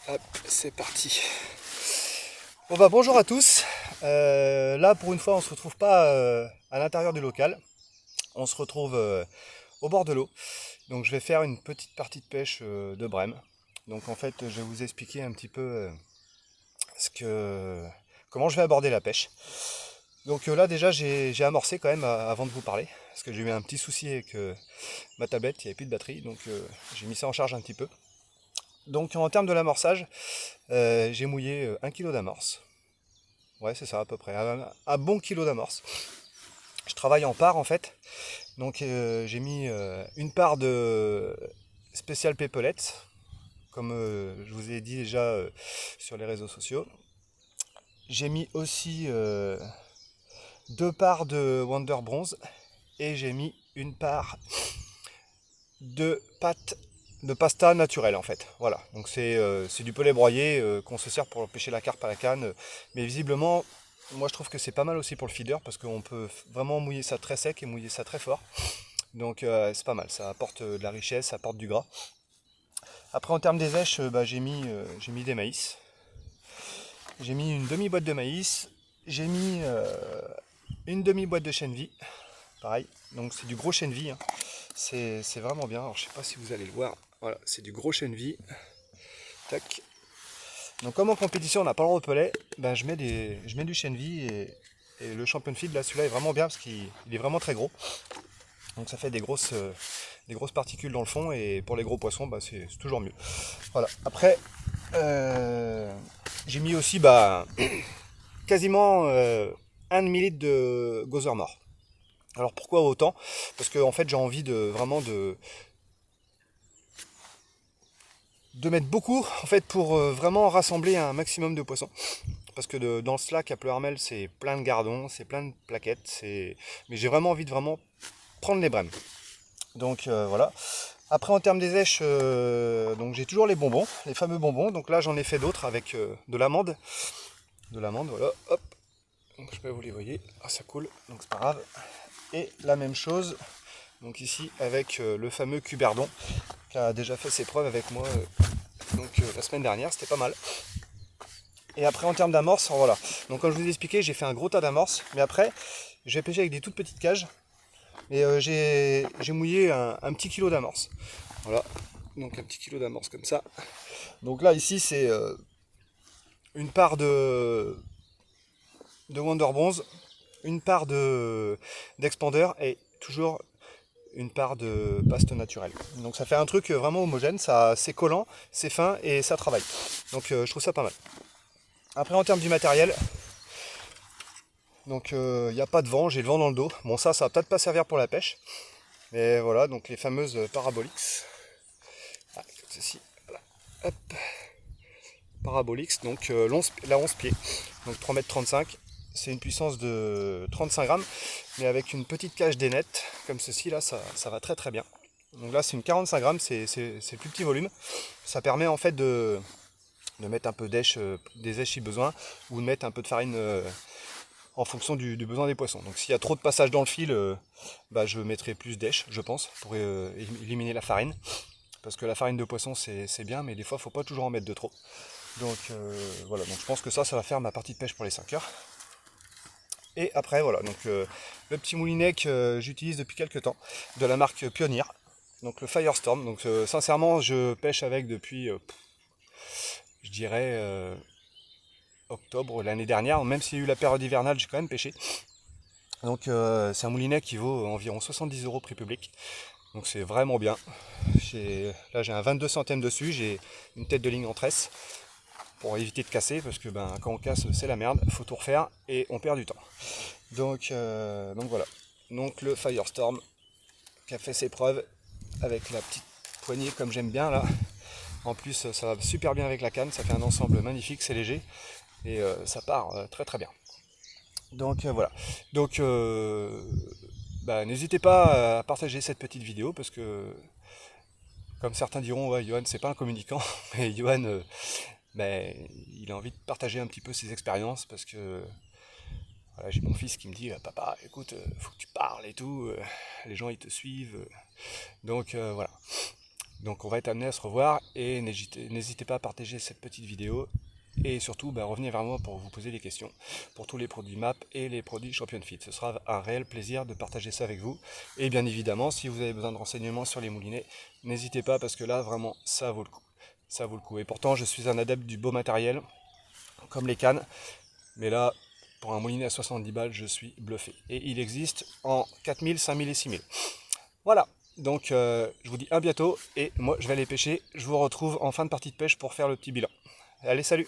Hop, c'est parti. Bon bah bonjour à tous. Là pour une fois on se retrouve pas à l'intérieur du local. On se retrouve au bord de l'eau. Donc je vais faire une petite partie de pêche de brème. Donc en fait je vais vous expliquer un petit peu ce que, comment je vais aborder la pêche. Donc là déjà j'ai amorcé quand même avant de vous parler. Parce que j'ai eu un petit souci avec ma tablette, il n'y avait plus de batterie. Donc j'ai mis ça en charge un petit peu. Donc en termes de l'amorçage, j'ai mouillé 1 kg d'amorce. Ouais, c'est ça à peu près, un bon kilo d'amorce. Je travaille en part en fait. Donc j'ai mis une part de spécial pépelette, comme je vous ai dit déjà sur les réseaux sociaux. J'ai mis aussi 2 parts de Wonder Bronze et j'ai mis une part de pâte de pasta naturelle en fait. Voilà, donc c'est du pellet broyé qu'on se sert pour pêcher la carpe à la canne. Mais visiblement, moi je trouve que c'est pas mal aussi pour le feeder parce qu'on peut vraiment mouiller ça très sec et mouiller ça très fort. Donc c'est pas mal, ça apporte de la richesse, ça apporte du gras. Après en termes des èches, bah, j'ai mis des maïs. J'ai mis une demi-boîte de maïs. J'ai mis une demi-boîte de chène vie. Pareil, donc c'est du gros chène vie. Hein. C'est vraiment bien. Alors je sais pas si vous allez le voir. Voilà, c'est du gros chène vie. Tac. Donc comme en compétition on n'a pas le droit au pellet, ben, je mets du chène vie et le champion feed là celui-là est vraiment bien parce qu'il est vraiment très gros. Donc ça fait des grosses particules dans le fond et pour les gros poissons bah, c'est toujours mieux. Voilà. Après j'ai mis aussi bah, quasiment 1 demi-litre de goseur mort. Alors pourquoi autant? Parce que en fait j'ai envie de vraiment de mettre beaucoup en fait pour vraiment rassembler un maximum de poissons. Parce que dans le slack à Pleuharmel c'est plein de gardons, c'est plein de plaquettes, mais j'ai vraiment envie de vraiment prendre les brèmes. Donc voilà. Après en termes des èches, donc j'ai toujours les bonbons, les fameux bonbons. Donc là j'en ai fait d'autres avec de l'amande. De l'amande, voilà, hop. Donc je sais pas vous les voyez. Ah ça coule, donc c'est pas grave. Et la même chose, donc ici avec le fameux cuberdon qui a déjà fait ses preuves avec moi la semaine dernière, c'était pas mal. Et après en termes d'amorce, voilà. Donc comme je vous ai expliqué, j'ai fait un gros tas d'amorces, mais après je vais pêcher avec des toutes petites cages. Et j'ai mouillé un petit kilo d'amorce. Voilà, donc un petit kilo d'amorce comme ça. Donc là ici c'est une part de Wonder Bronze, une part d'Expander et toujours une part de paste naturelle. Donc ça fait un truc vraiment homogène, c'est collant, c'est fin et ça travaille. Donc je trouve ça pas mal. Après en termes du matériel, donc il n'y a pas de vent, j'ai le vent dans le dos. Bon ça va peut-être pas servir pour la pêche. Mais voilà, donc les fameuses Parabolix. Ah, comme ceci. Voilà. Hop. Parabolix, donc la 11 pieds. Donc 3,35 m. C'est une puissance de 35 grammes. Mais avec une petite cage d'ainette, comme ceci, là, ça va très très bien. Donc là, c'est une 45 grammes, c'est le plus petit volume. Ça permet en fait de mettre un peu d'èche, des èches si besoin, ou de mettre un peu de farine en fonction du besoin des poissons. Donc s'il y a trop de passage dans le fil, bah, je mettrai plus d'èche, je pense, pour éliminer la farine. Parce que la farine de poisson c'est bien, mais des fois il ne faut pas toujours en mettre de trop. Donc voilà, donc je pense que ça va faire ma partie de pêche pour les 5 heures. Et après voilà, donc le petit moulinet que j'utilise depuis quelques temps, de la marque Pioneer, donc le Firestorm. Donc sincèrement je pêche avec depuis je dirais octobre l'année dernière, même s'il y a eu la période hivernale, j'ai quand même pêché. Donc c'est un moulinet qui vaut environ 70 € prix public. Donc c'est vraiment bien. Là j'ai un 22 centièmes dessus, j'ai une tête de ligne en tresse pour éviter de casser parce que quand on casse c'est la merde, il faut tout refaire et on perd du temps. Donc voilà. Donc le Firestorm qui a fait ses preuves avec la petite poignée comme j'aime bien là. En plus ça va super bien avec la canne, ça fait un ensemble magnifique, c'est léger et ça part très très bien. Donc voilà. Donc n'hésitez pas à partager cette petite vidéo parce que comme certains diront, ouais, Johan c'est pas un communicant, mais Johan il a envie de partager un petit peu ses expériences parce que voilà, j'ai mon fils qui me dit papa écoute faut que tu parles et tout, les gens ils te suivent, donc voilà. Donc on va être amené à se revoir et n'hésitez pas à partager cette petite vidéo et surtout revenez vers moi pour vous poser des questions pour tous les produits MAP et les produits Champion Fit. Ce sera un réel plaisir de partager ça avec vous. Et bien évidemment, si vous avez besoin de renseignements sur les moulinets, n'hésitez pas parce que là vraiment ça vaut le coup. Ça vaut le coup. Et pourtant je suis un adepte du beau matériel, comme les cannes, mais là pour un moulinet à 70 balles, je suis bluffé. Et il existe en 4000, 5000 et 6000. Voilà. Donc je vous dis à bientôt et moi je vais aller pêcher. Je vous retrouve en fin de partie de pêche pour faire le petit bilan. Allez, salut!